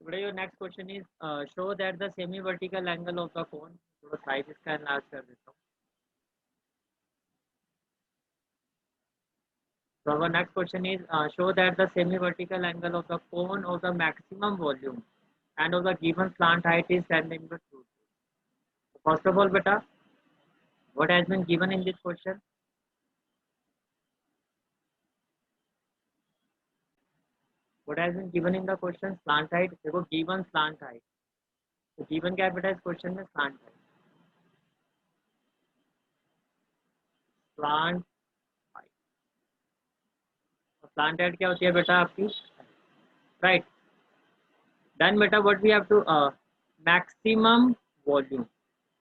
Today your next question is show that the semi vertical angle of the cone. थोड़ा size इसका enlarge कर देता हूँ. So our next question is show that the semi vertical angle of the cone of the maximum volume and of the given slant height is tan inverse root. First of all, beta, what has been given in this question? What has been given in the question? Slant height. देखो given slant height. तो given क्या है बेटा इस question में? Slant height. Slant height. Slant height क्या होती है बेटा आपकी? Right. Then बेटा what we have to maximum volume.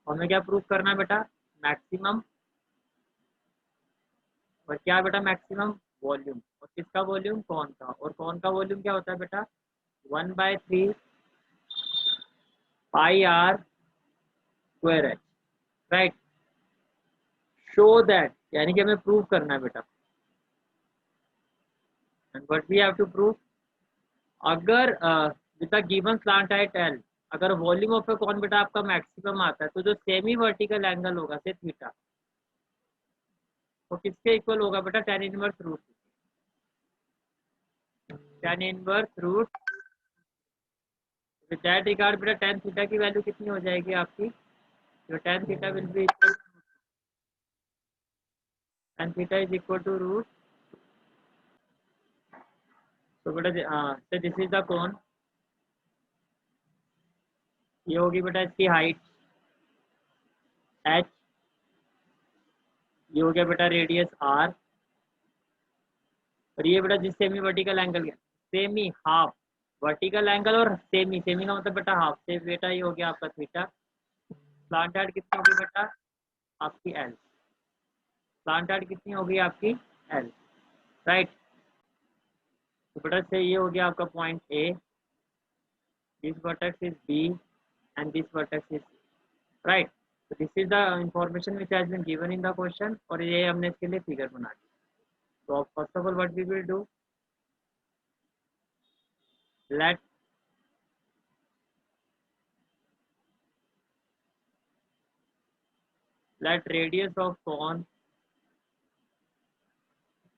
हमें क्या प्रूव करना है बेटा? मैक्सिमम. और क्या है बेटा मैक्सिमम? वॉल्यूम. और किसका वॉल्यूम? कौन का. और कौन का वॉल्यूम क्या होता है बेटा? 1/3 pi r square h. Right. Show that यानी कि हमें प्रूव करना है बेटा. And what we have to prove, अगर with the given slant height l, अगर वॉल्यूम ऑफ ए कौन बेटा आपका मैक्सिमम आता है, तो जो सेमी वर्टिकल एंगल होगा से थीटा, वो किसके इक्वल होगा बेटा? tan inverse root. tan inverse root. With that regard बेटा tan थीटा की वैल्यू कितनी हो जाएगी आपकी? जो tan theta will be equal, tan theta is equal to root. तो बेटा so this is the cone. ये होगी बेटा इसकी हाइट h. ये हो गया बेटा रेडियस r. और ये बेटा जिस semi vertical angle, semi half vertical angle और सेमी, सेमी का मतलब बेटा हाफ से बेटा ये हो गया आपका थीटा. स्लांट हाइट कितनी होगी बेटा आपकी एल. स्लांट हाइट कितनी होगी आपकी? एल. राइट. तो बेटा से ये हो गया आपका point A. This vertex is B and this vertex is C. Right. तो this is the information which has been given in the question. और ये हमने इसके लिए फिगर बना दी. तो first of all what we will do, let radius of cone,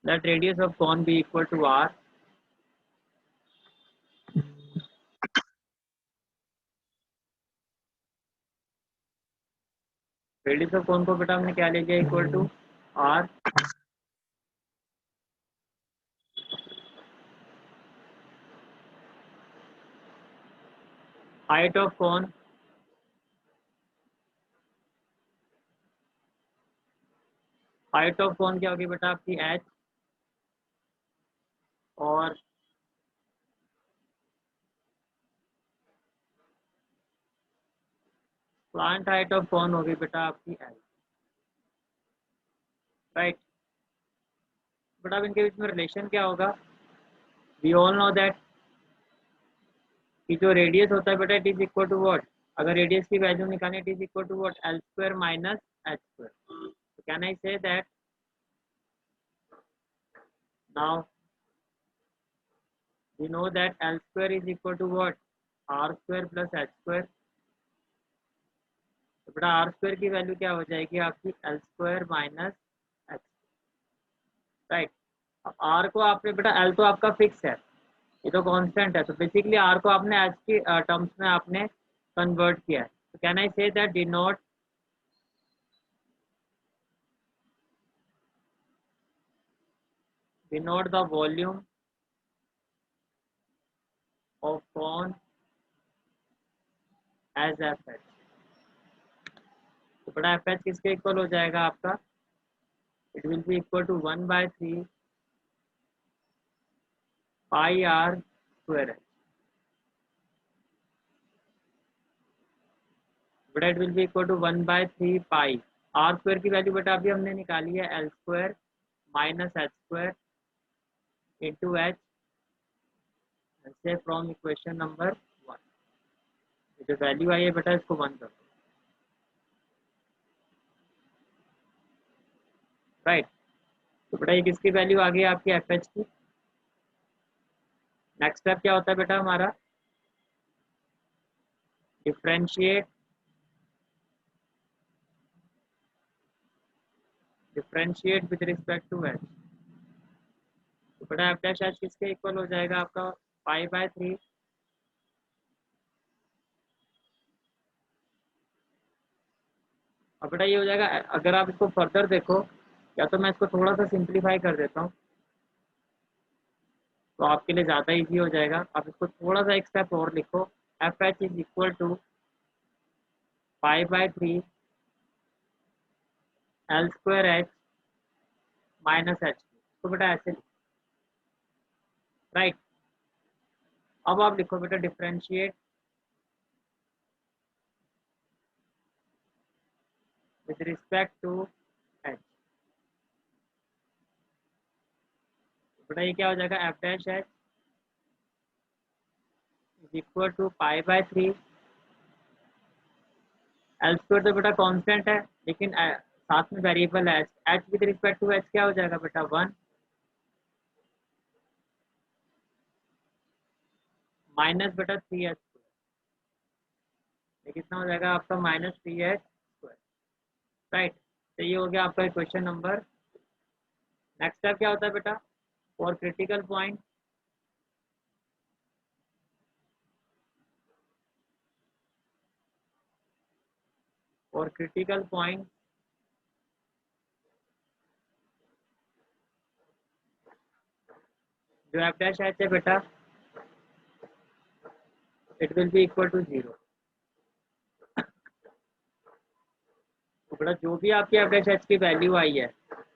let radius of cone be equal to r. Radius of cone को बेटा हमने क्या ले लिया? Equal to R. Height of cone, height of cone क्या होगी बेटा आपकी? एच. और प्लांट हाइट ऑफ कौन होगी बेटा आपकी? एल. राइट. बेटा इनके बीच में रिलेशन क्या होगा? वी ऑल नो दैट कि जो रेडियस होता है बेटा it is equal to what, अगर रेडियस की वैल्यू निकालनी it is equal to what? L square minus h square. तो can I say that now we know that L square is equal to what? R square plus H square. तो बेटा R square की value क्या हो जाएगी आपकी? L square minus H. Right. अब R को आपने बेटा, L तो आपका फिक्स है, ये तो कांस्टेंट है, तो बेसिकली R को आपने H की टर्म्स में आपने कन्वर्ट किया है. तो can I say that denote the volume of cone as fh. तो बेटा fh किसके इक्वल हो जाएगा आपका? It will be equal to 1/3 pi r square h. बेटा it will be equal to 1/3 pi r square की वैल्यू बेटा अभी हमने निकाली है l square minus h square into h से फ्रॉम इक्वेशन नंबर 1. जो वैल्यू आई है बेटा इसको 1 कर दो. राइट. तो बेटा ये किसकी वैल्यू आ गई आपकी? एफ एच की. नेक्स्ट स्टेप क्या होता है बेटा हमारा? Differentiate with respect to H. तो बेटा एफ डैश एच किसके इक्वल हो जाएगा आपका 5/3। अब बेटा ये हो जाएगा, अगर आप इसको फर्दर देखो, या तो मैं इसको थोड़ा सा सिंप्लीफाई कर देता हूँ तो आपके लिए ज़्यादा इजी हो जाएगा। आप इसको थोड़ा सा एक स्टेप और लिखो, F H is equal to 5/3 L square H minus H. तो बेटा ऐसे, राइट। अब आप लिखो बेटा differentiate with respect to H. बेटा ये क्या हो जाएगा, F dash H is equal to 5/3 L square. तो बेटा कांस्टेंट है, लेकिन साथ में वेरिएबल है H with respect to H क्या हो जाएगा बेटा 1 माइनस बेटा 3h। ये कितना हो जाएगा आपका -3h²। राइट। तो ये हो गया आपका क्वेश्चन नंबर। नेक्स्ट स्टेप क्या होता है बेटा, फॉर क्रिटिकल पॉइंट और क्रिटिकल पॉइंट जो एफ डैश एच है बेटा, it will be equal to 0। तो बेटा जो भी आपकी एफ डैश एच की वैल्यू आई है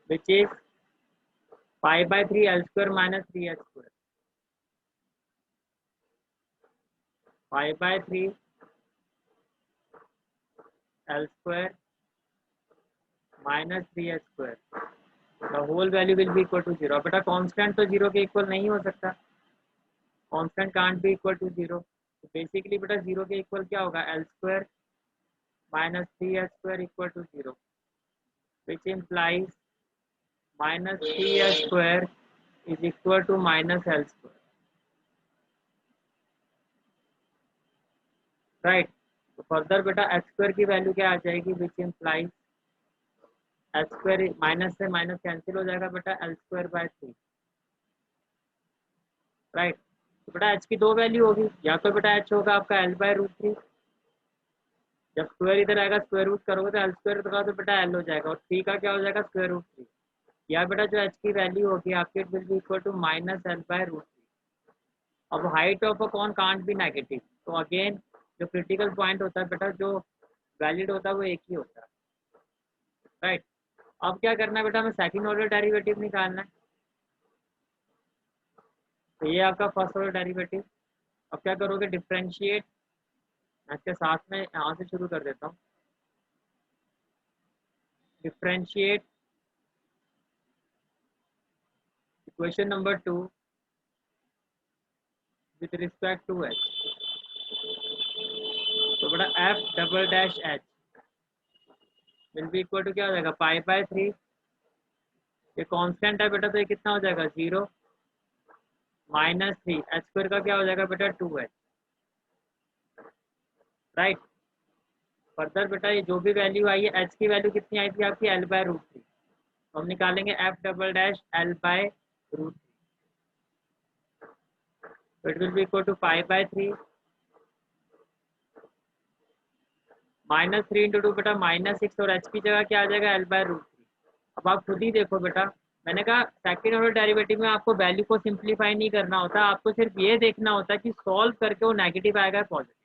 which is 5/3 L square minus 3h², 5/3 L square minus 3h², the whole value will be equal to 0। बेटा कांस्टेंट तो 0 के इक्वल नहीं हो सकता, constant can't be equal to 0। तो बेसिकली बेटा 0 के इक्वल क्या होगा, L square minus 3h² equal to 0, which implies -3h² is equal to -L²। Right. तो फर्दर बेटा h² की वैल्यू क्या आ जाएगी, विच इम्प्लाइज h² माइनस से माइनस कैंसिल हो जाएगा बेटा L²/3। राइट। तो बेटा h की दो वैल्यू होगी, या तो बेटा h होगा आपका L/√3, जब स्क्वायर इधर आएगा स्क्वायर रूट करोगे तो L² का तो बेटा L हो जाएगा, और 3 का क्या हो जाएगा √3। या बेटा जो h की वैल्यू होगी आपकी, it will be equal to -L/√3। अब height of a cone can't be negative, तो अगेन जो क्रिटिकल पॉइंट होता है बेटा, जो वैलिड होता है वो एक ही होता है। राइट। अब क्या करना है बेटा, हमें सेकंड ऑर्डर डेरिवेटिव निकालना है। तो ये आपका फर्स्ट ऑर्डर डेरिवेटिव। अब क्या करोगे, डिफरेंशिएट, मैं इसके साथ में यहाँ से शुरू कर देता हूँ। Differentiate equation number 2 with respect to H. तो बेटा F double dash H will be equal to क्या हो जाएगा, 5/3। ये कांस्टेंट है बेटा, तो ये कितना हो जाएगा 0 -3 h² का क्या हो जाएगा बेटा 2h। राइट। फर्दर बेटा ये जो भी वैल्यू आई है, h की वैल्यू कितनी आई थी आपकी L/√3, तो हम निकालेंगे एफ डबल डैश L/√3। तो it will be equal to 5/3 -3 × 2 बेटा -6, और h की जगह क्या आ जाएगा L/√3। अब आप खुद ही देखो बेटा, मैंने कहा सेकंड ऑर्डर डेरिवेटिव में आपको वैल्यू को सिंप्लीफाई नहीं करना होता, आपको सिर्फ ये देखना होता है कि सॉल्व करके वो नेगेटिव आएगा या पॉजिटिव,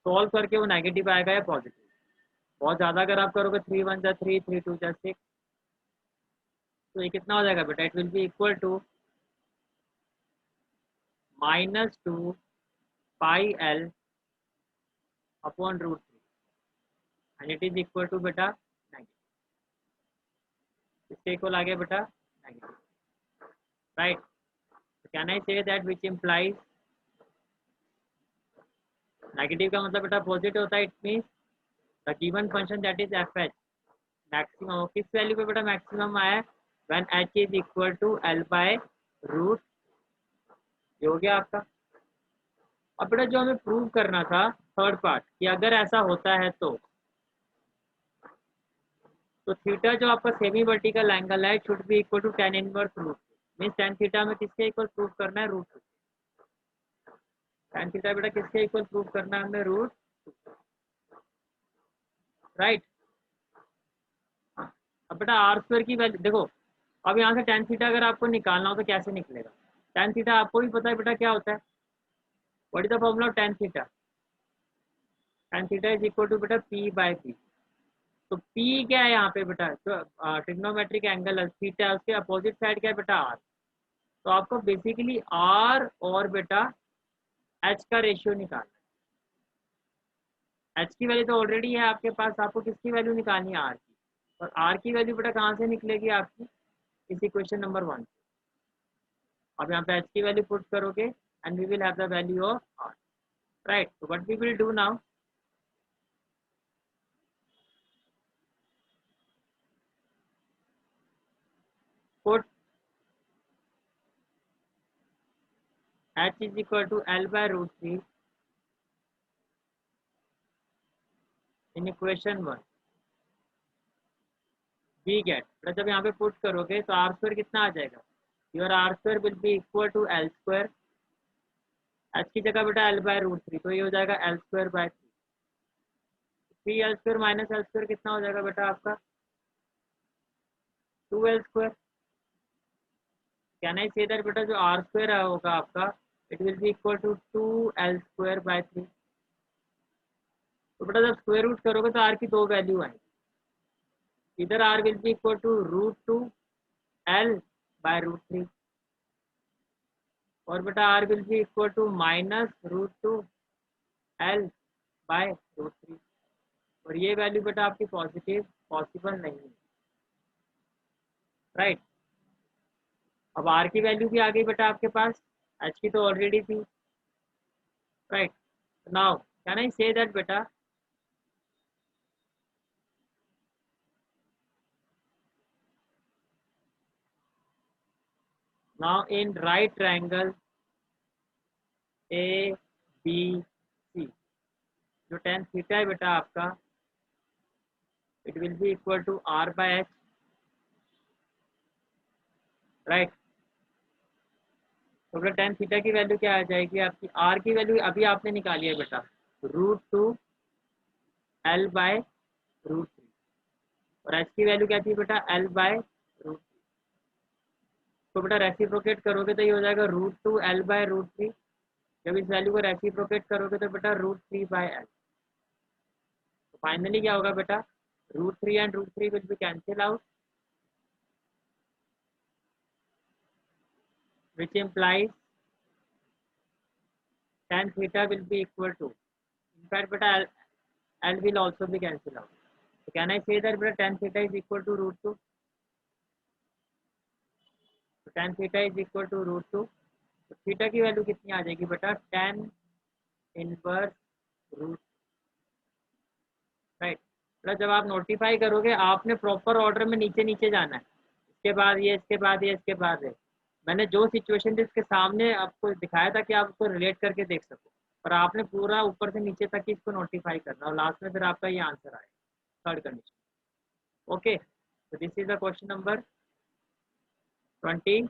सॉल्व करके वो नेगेटिव आएगा या पॉजिटिव। बहुत ज़्यादा अगर आप करोगे 3 1 जा 3 3 2 जा 6, तो ये कितना हो जाएगा बेटा, it will be equal to -2 πL upon √3 and it is equal to बेटा नेगेटिव। इसके इक्वल आ गया बेटा negative. Right. Can I say that which implies, negative का मतलब बेटा पॉजिटिव होता है, it means the given function that is F H maximum, किस वैल्यू पे बेटा मैक्सिमम आया है, when H is equal to L/√। ये हो गया आपका। अब बेटा जो हमें प्रूव करना था थर्ड पार्ट कि अगर ऐसा होता है तो थीटा जो आपका सेमी वर्टिकल एंगल है should be equal to tan inverse root means tan theta में किसके इक्वल प्रूव करना है रूट tan थीटा बेटा किसके इक्वल प्रूव करना है हमें रूट राइट। अब बेटा आर स्क्वायर की वैल्यू देखो, अब यहाँ से tan थीटा अगर आपको निकालना हो तो कैसे निकलेगा। tan थीटा आपको भी पता है बेटा क्या होता है, what is the formula of tan theta, tan theta is equal to बेटा p बाय p। तो p क्या है यहाँ पे बेटा, जो ट्रिग्नोमेट्रिक एंगल थीटा है उसके अपोजिट साइड क्या है बेटा r। तो आपको बेसिकली r और बेटा h का रेशियो निकालना है। h की वैल्यू तो ऑलरेडी है आपके पास, आपको किसकी वैल्यू निकालनी है r की, और r की वैल्यू बेटा कहाँ से निकलेगी आपकी, इस इक्वेशन नंबर 1। अब यहाँ पे h की वैल्यू पुट करोगे and we will have the value of r, right. so what we will do now, put h is equal to L by root 3 in equation 1, we get, जब यहाँ पे put करोगे तो are square कितना आ जाएगा, your R square will be equal to L square, H की जगह बेटा एल बाय रूट 3 तो ये हो जाएगा L square by 3 L square minus L square कितना हो जाएगा बेटा आपका 2 L square. Can I say that बेटा जो आर स्क्वायर होगा आपका it will be equal to 2 L square by 3। तो बेटा जब स्क्वायर रूट करोगे तो आर की दो वैल्यू आएंगी, इधर R will be equal to root 2 L by root 3 और बेटा R will be equal to minus root 2 L by root 3 और ये वैल्यू बेटा आपकी पॉजिटिव पॉसिबल नहीं है, राइट। अब आर की वैल्यू भी आ गई बेटा आपके पास, एच की तो ऑलरेडी थी, right. Now can I say that बेटा now in right triangle A B C, जो tan थीटा है बेटा आपका it will be equal to R by H, right. तो बेटा tan थीटा की वैल्यू क्या आ जाएगी आपकी, आर की वैल्यू अभी आपने निकाली है बेटा रूट 2 एल बाय रूट 3 और एच की वैल्यू क्या थी बेटा एल बाय रूट 3। तो बेटा रेसिप्रोकेट करोगे तो ये हो जाएगा रूट 2 एल बाय रूट 3, जब इस वैल्यू को रेसिप्रोकेट करोगे तो बेटा रूट 3 बाय एल। तो फाइनली क्या होगा बेटा root 3 and root 3 will be cancel out which implies tan theta will be equal to, in fact beta L will also be cancelled out. So can I say that beta tan theta is equal to root 2? So tan theta is equal to root 2. तो theta की value कितनी आ जाएगी बेटा tan inverse root, right. मतलब जब आप notify करोगे आपने प्रॉपर ऑर्डर में नीचे नीचे जाना है, इसके बाद ये इसके बाद ये इसके बाद है। मैंने जो सिचुएशन थी इसके सामने आपको दिखाया था कि आप उसको रिलेट करके देख सको, पर आपने पूरा ऊपर से नीचे तक ही इसको नोटिफाई करना और लास्ट में फिर आपका ये आंसर आएगा थर्ड कंडीशन। ओके, तो this is the question number 25।